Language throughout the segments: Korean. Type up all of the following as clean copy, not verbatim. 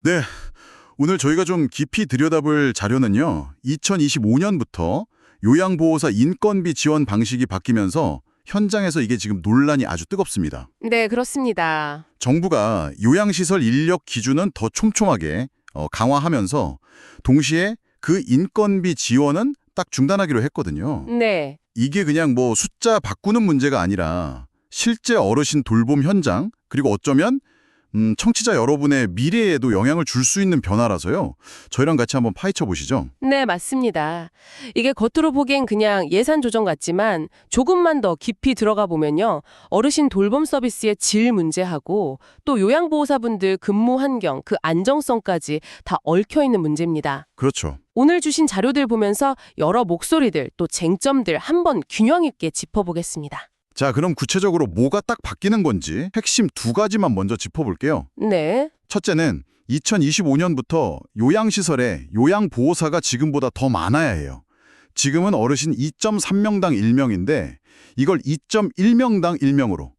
네, 오늘 저희가 좀 깊이 들여다볼 자료는요. 2025년부터 요양보호사 인건비 지원 방식이 바뀌면서 현장에서 이게 지금 논란이 아주 뜨겁습니다. 네, 그렇습니다. 정부가 요양시설 인력 기준은 더 촘촘하게 강화하면서 동시에 그 인건비 지원은 딱 중단하기로 했거든요. 네, 이게 그냥 뭐 숫자 바꾸는 문제가 아니라 실제 어르신 돌봄 현장 그리고 어쩌면 청취자 여러분의 미래에도 영향을 줄 수 있는 변화라서요. 저희랑 같이 한번 파헤쳐 보시죠. 네, 맞습니다. 이게 겉으로 보기엔 그냥 예산 조정 같지만 조금만 더 깊이 들어가 보면요. 어르신 돌봄 서비스의 질 문제하고 또 요양보호사분들 근무 환경, 그 안정성까지 다 얽혀 있는 문제입니다. 그렇죠. 오늘 주신 자료들 보면서 여러 목소리들 또 쟁점들 한번 균형 있게 짚어보겠습니다. 자, 그럼 구체적으로 뭐가 딱 바뀌는 건지 핵심 두 가지만 먼저 짚어볼게요. 네, 첫째는 2025년부터 요양시설에 요양보호사가 지금보다 더 많아야 해요. 지금은 어르신 2.3명당 1명인데 이걸 2.1명당 1명으로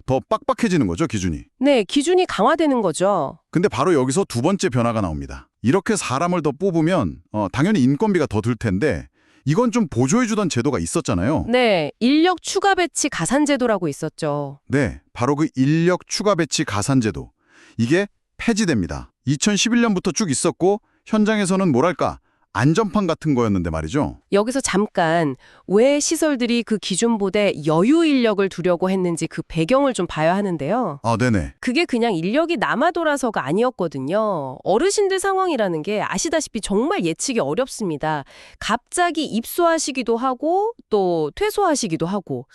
더 빡빡해지는 거죠, 기준이. 네, 기준이 강화되는 거죠. 근데 바로 여기서 두 번째 변화가 나옵니다. 이렇게 사람을 더 뽑으면 당연히 인건비가 더 들 텐데 이건 좀 보조해주던 제도가 있었잖아요. 네, 인력 추가 배치 가산 제도라고 있었죠. 네, 바로 그 인력 추가 배치 가산 제도. 이게 폐지됩니다. 2011년부터 쭉 있었고 현장에서는 뭐랄까 안전판 같은 거였는데 말이죠. 여기서 잠깐 왜 시설들이 그 기준보다 여유 인력을 두려고 했는지 그 배경을 좀 봐야 하는데요. 아, 네네. 그게 그냥 인력이 남아 돌아서가 아니었거든요. 어르신들 상황이라는 게 아시다시피 정말 예측이 어렵습니다. 갑자기 입소하시기도 하고 또 퇴소하시기도 하고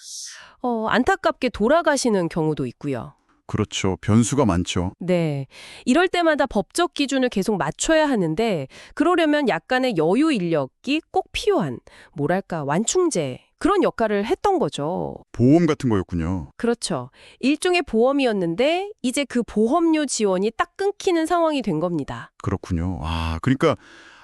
안타깝게 돌아가시는 경우도 있고요. 그렇죠. 변수가 많죠. 네. 이럴 때마다 법적 기준을 계속 맞춰야 하는데 그러려면 약간의 여유 인력이 꼭 필요한 뭐랄까 완충제 그런 역할을 했던 거죠. 보험 같은 거였군요. 그렇죠. 일종의 보험이었는데 이제 그 보험료 지원이 딱 끊기는 상황이 된 겁니다. 그렇군요. 아, 그러니까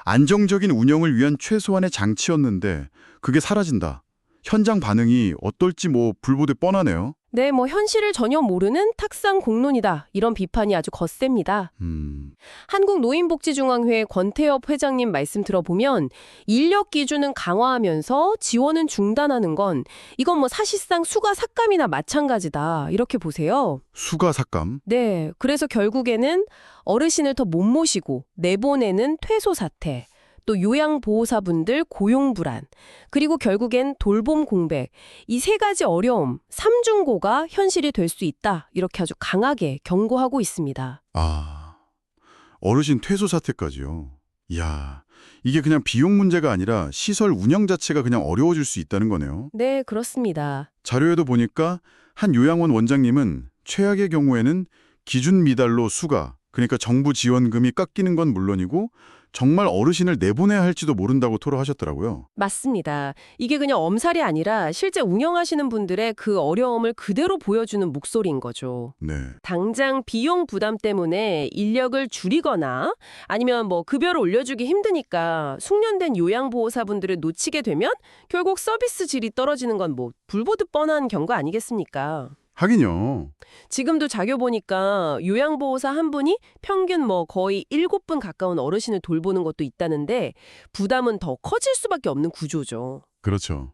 안정적인 운영을 위한 최소한의 장치였는데 그게 사라진다. 현장 반응이 어떨지 뭐 불보듯 뻔하네요. 네, 현실을 전혀 모르는 탁상 공론이다. 이런 비판이 아주 거셉니다. 한국노인복지중앙회 권태엽 회장님 말씀 들어보면 인력 기준은 강화하면서 지원은 중단하는 건 이건 사실상 수가 삭감이나 마찬가지다. 이렇게 보세요. 수가 삭감. 네, 그래서 결국에는 어르신을 더 못 모시고 내보내는 퇴소 사태. 또 요양보호사분들 고용 불안, 그리고 결국엔 돌봄 공백, 이 세 가지 어려움, 삼중고가 현실이 될 수 있다. 이렇게 아주 강하게 경고하고 있습니다. 아, 어르신 퇴소 사태까지요. 이야, 이게 그냥 비용 문제가 아니라 시설 운영 자체가 그냥 어려워질 수 있다는 거네요. 네, 그렇습니다. 자료에도 보니까 한 요양원 원장님은 최악의 경우에는 기준 미달로 수가, 그러니까 정부 지원금이 깎이는 건 물론이고 정말 어르신을 내보내야 할지도 모른다고 토로하셨더라고요. 맞습니다. 이게 그냥 엄살이 아니라 실제 운영하시는 분들의 그 어려움을 그대로 보여주는 목소리인 거죠. 네. 당장 비용 부담 때문에 인력을 줄이거나 아니면 급여를 올려주기 힘드니까 숙련된 요양보호사분들을 놓치게 되면 결국 서비스 질이 떨어지는 건 불보듯 뻔한 경고 아니겠습니까? 하긴요. 지금도 자료 보니까 요양보호사 한 분이 평균 거의 7분 가까운 어르신을 돌보는 것도 있다는데 부담은 더 커질 수밖에 없는 구조죠. 그렇죠.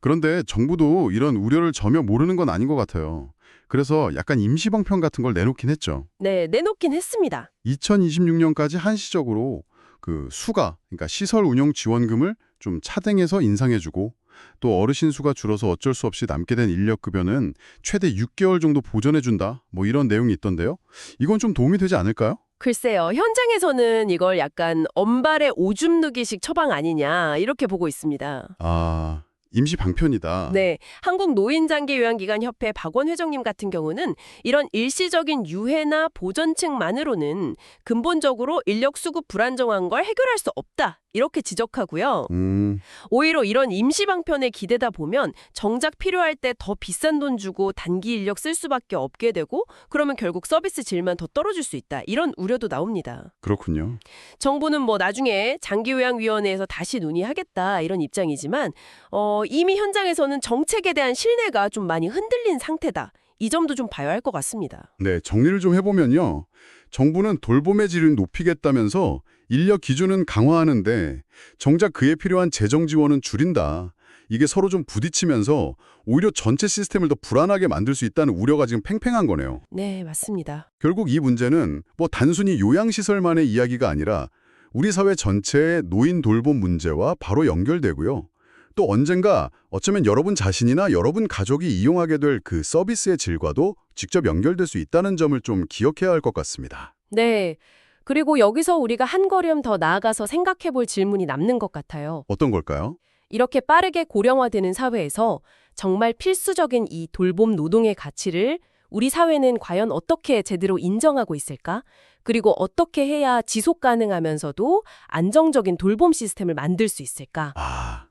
그런데 정부도 이런 우려를 전혀 모르는 건 아닌 것 같아요. 그래서 약간 임시방편 같은 걸 내놓긴 했죠. 네, 내놓긴 했습니다. 2026년까지 한시적으로 그 수가, 그러니까 시설 운영 지원금을 좀 차등해서 인상해주고 또 어르신 수가 줄어서 어쩔 수 없이 남게 된 인력급여는 최대 6개월 정도 보전해준다. 이런 내용이 있던데요. 이건 좀 도움이 되지 않을까요? 글쎄요, 현장에서는 이걸 약간 엄발의 오줌 누기식 처방 아니냐 이렇게 보고 있습니다. 아, 임시 방편이다. 네, 한국노인장기요양기관협회 박원 회장님 같은 경우는 이런 일시적인 유해나 보전책만으로는 근본적으로 인력 수급 불안정한 걸 해결할 수 없다. 이렇게 지적하고요. 오히려 이런 임시 방편에 기대다 보면 정작 필요할 때 더 비싼 돈 주고 단기 인력 쓸 수밖에 없게 되고 그러면 결국 서비스 질만 더 떨어질 수 있다. 이런 우려도 나옵니다. 그렇군요. 정부는 나중에 장기요양위원회에서 다시 논의하겠다 이런 입장이지만 이미 현장에서는 정책에 대한 신뢰가 좀 많이 흔들린 상태다. 이 점도 좀 봐야 할 것 같습니다. 네, 정리를 좀 해보면요. 정부는 돌봄의 질을 높이겠다면서 인력 기준은 강화하는데 정작 그에 필요한 재정 지원은 줄인다. 이게 서로 좀 부딪히면서 오히려 전체 시스템을 더 불안하게 만들 수 있다는 우려가 지금 팽팽한 거네요. 네, 맞습니다. 결국 이 문제는 뭐 단순히 요양시설만의 이야기가 아니라 우리 사회 전체의 노인 돌봄 문제와 바로 연결되고요. 또 언젠가 어쩌면 여러분 자신이나 여러분 가족이 이용하게 될 그 서비스의 질과도 직접 연결될 수 있다는 점을 좀 기억해야 할 것 같습니다. 네. 그리고 여기서 우리가 한 걸음 더 나아가서 생각해 볼 질문이 남는 것 같아요. 어떤 걸까요? 이렇게 빠르게 고령화되는 사회에서 정말 필수적인 이 돌봄 노동의 가치를 우리 사회는 과연 어떻게 제대로 인정하고 있을까? 그리고 어떻게 해야 지속 가능하면서도 안정적인 돌봄 시스템을 만들 수 있을까? 아,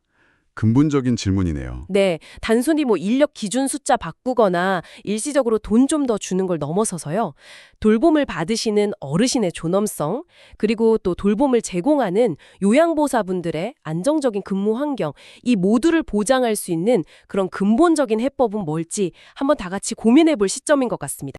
근본적인 질문이네요. 네, 단순히 뭐 인력 기준 숫자 바꾸거나 일시적으로 돈 좀 더 주는 걸 넘어서서요. 돌봄을 받으시는 어르신의 존엄성, 그리고 또 돌봄을 제공하는 요양보호사분들의 안정적인 근무 환경, 이 모두를 보장할 수 있는 그런 근본적인 해법은 뭘지 한번 다 같이 고민해 볼 시점인 것 같습니다.